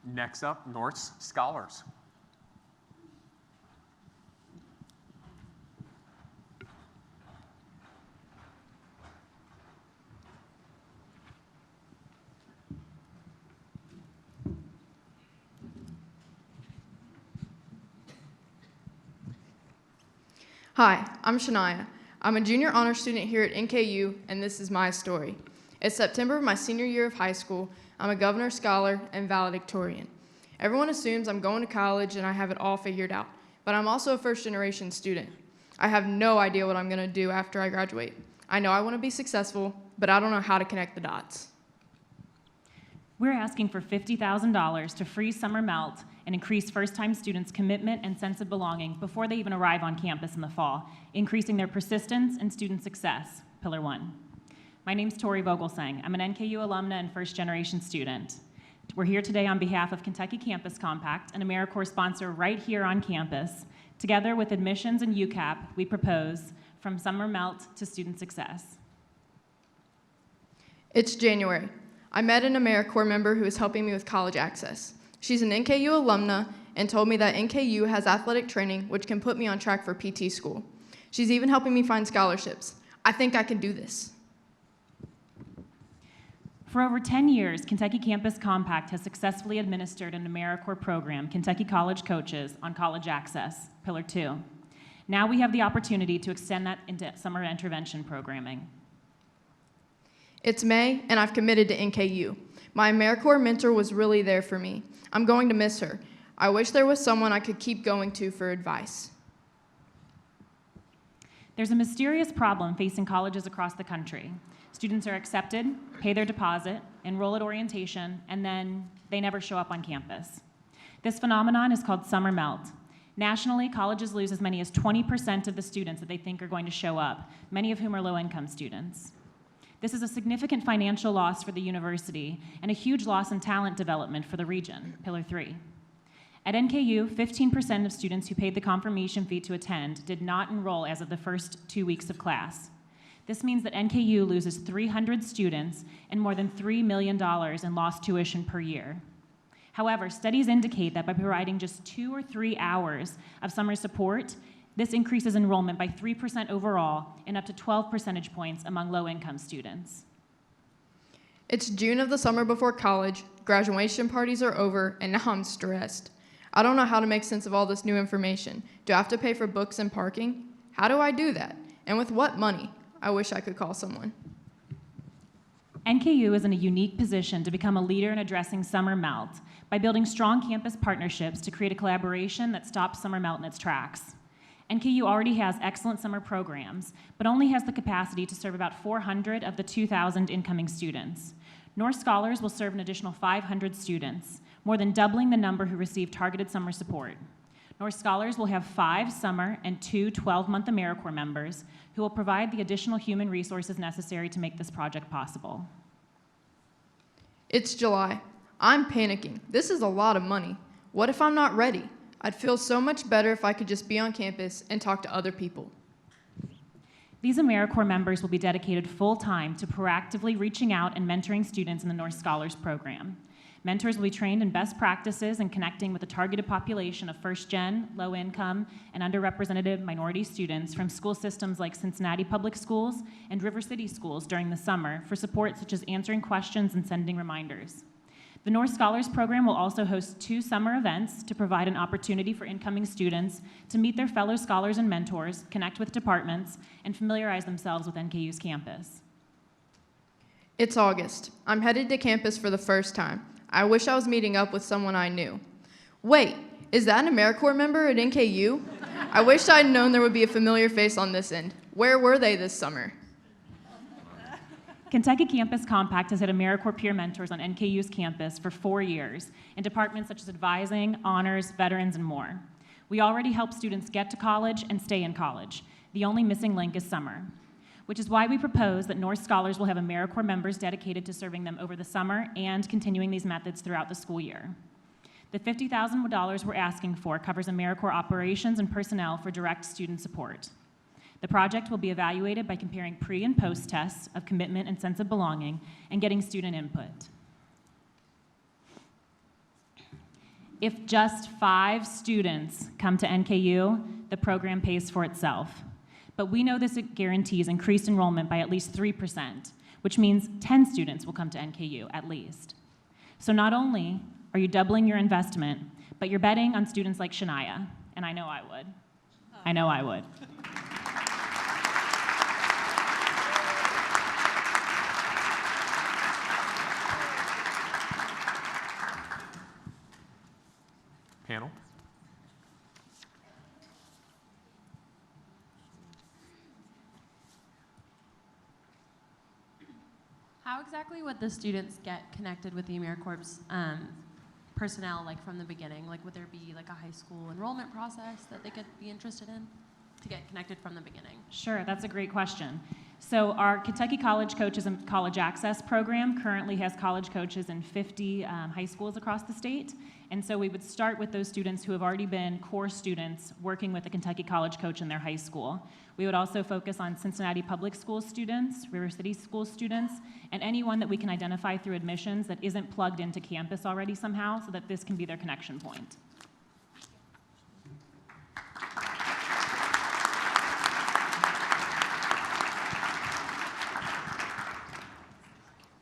Next up, Norse Scholars. Hi, I'm Shania. I'm a junior honor student here at NKU, and this is my story. It's September of my senior year of high school. I'm a Governor Scholar and valedictorian. Everyone assumes I'm going to college and I have it all figured out, but I'm also a first-generation student. I have no idea what I'm going to do after I graduate. I know I want to be successful, but I don't know how to connect the dots. We're asking for $50,000 to freeze summer melt and increase first-time students' commitment and sense of belonging before they even arrive on campus in the fall, increasing their persistence and student success, Pillar 1. My name's Tori Vogelsang. I'm an NKU alumna and first-generation student. We're here today on behalf of Kentucky Campus Compact, an AmeriCorps sponsor right here on campus. Together with admissions and UCAP, we propose From Summer Melt to Student Success. It's January. I met an AmeriCorps member who is helping me with college access. She's an NKU alumna and told me that NKU has athletic training which can put me on track for PT school. She's even helping me find scholarships. I think I can do this. For over 10 years, Kentucky Campus Compact has successfully administered an AmeriCorps program, Kentucky College Coaches, on college access, Pillar 2. Now we have the opportunity to extend that into summer intervention programming. It's May, and I've committed to NKU. My AmeriCorps mentor was really there for me. I'm going to miss her. I wish there was someone I could keep going to for advice. There's a mysterious problem facing colleges across the country. Students are accepted, pay their deposit, enroll at orientation, and then they never show up on campus. This phenomenon is called summer melt. Nationally, colleges lose as many as 20% of the students that they think are going to show up, many of whom are low-income students. This is a significant financial loss for the university and a huge loss in talent development for the region, Pillar 3. At NKU, 15% of students who paid the confirmation fee to attend did not enroll as of the first 2 weeks of class. This means that NKU loses 300 students and more than $3 million in lost tuition per year. However, studies indicate that by providing just 2 or 3 hours of summer support, this increases enrollment by 3% overall and up to 12 percentage points among low-income students. It's June of the summer before college, graduation parties are over, and now I'm stressed. I don't know how to make sense of all this new information. Do I have to pay for books and parking? How do I do that? And with what money? I wish I could call someone. NKU is in a unique position to become a leader in addressing summer melt by building strong campus partnerships to create a collaboration that stops summer melt in its tracks. NKU already has excellent summer programs, but only has the capacity to serve about 400 of the 2,000 incoming students. Norse Scholars will serve an additional 500 students, more than doubling the number who receive targeted summer support. Norse Scholars will have 5 summer and 2 12-month AmeriCorps members who will provide the additional human resources necessary to make this project possible. It's July. I'm panicking. This is a lot of money. What if I'm not ready? I'd feel so much better if I could just be on campus and talk to other people. These AmeriCorps members will be dedicated full-time to proactively reaching out and mentoring students in the Norse Scholars program. Mentors will be trained in best practices and connecting with a targeted population of first-gen, low-income, and underrepresented minority students from school systems like Cincinnati Public Schools and River City Schools during the summer for support such as answering questions and sending reminders. The Norse Scholars program will also host 2 summer events to provide an opportunity for incoming students to meet their fellow scholars and mentors, connect with departments, and familiarize themselves with NKU's campus. It's August. I'm headed to campus for the first time. I wish I was meeting up with someone I knew. Wait, is that an AmeriCorps member at NKU? I wish I'd known there would be a familiar face on this end. Where were they this summer? Kentucky Campus Compact has had AmeriCorps peer mentors on NKU's campus for 4 years in departments such as advising, honors, veterans, and more. We already help students get to college and stay in college. The only missing link is summer, which is why we propose that Norse Scholars will have AmeriCorps members dedicated to serving them over the summer and continuing these methods throughout the school year. The $50,000 we're asking for covers AmeriCorps operations and personnel for direct student support. The project will be evaluated by comparing pre- and post tests of commitment and sense of belonging and getting student input. If just 5 students come to NKU, the program pays for itself. But we know this guarantees increased enrollment by at least 3%, which means 10 students will come to NKU at least. So not only are you doubling your investment, but you're betting on students like Shania, and I know I would. I know I would. Panel? How exactly would the students get connected with the AmeriCorps personnel, like from the beginning? Like, would there be like a high school enrollment process that they could be interested in to get connected from the beginning? Sure, that's a great question. So our Kentucky College Coaches and College Access program currently has college coaches in 50 high schools across the state. And so we would start with those students who have already been core students working with a Kentucky College coach in their high school. We would also focus on Cincinnati Public School students, River City School students, and anyone that we can identify through admissions that isn't plugged into campus already somehow, so that this can be their connection point.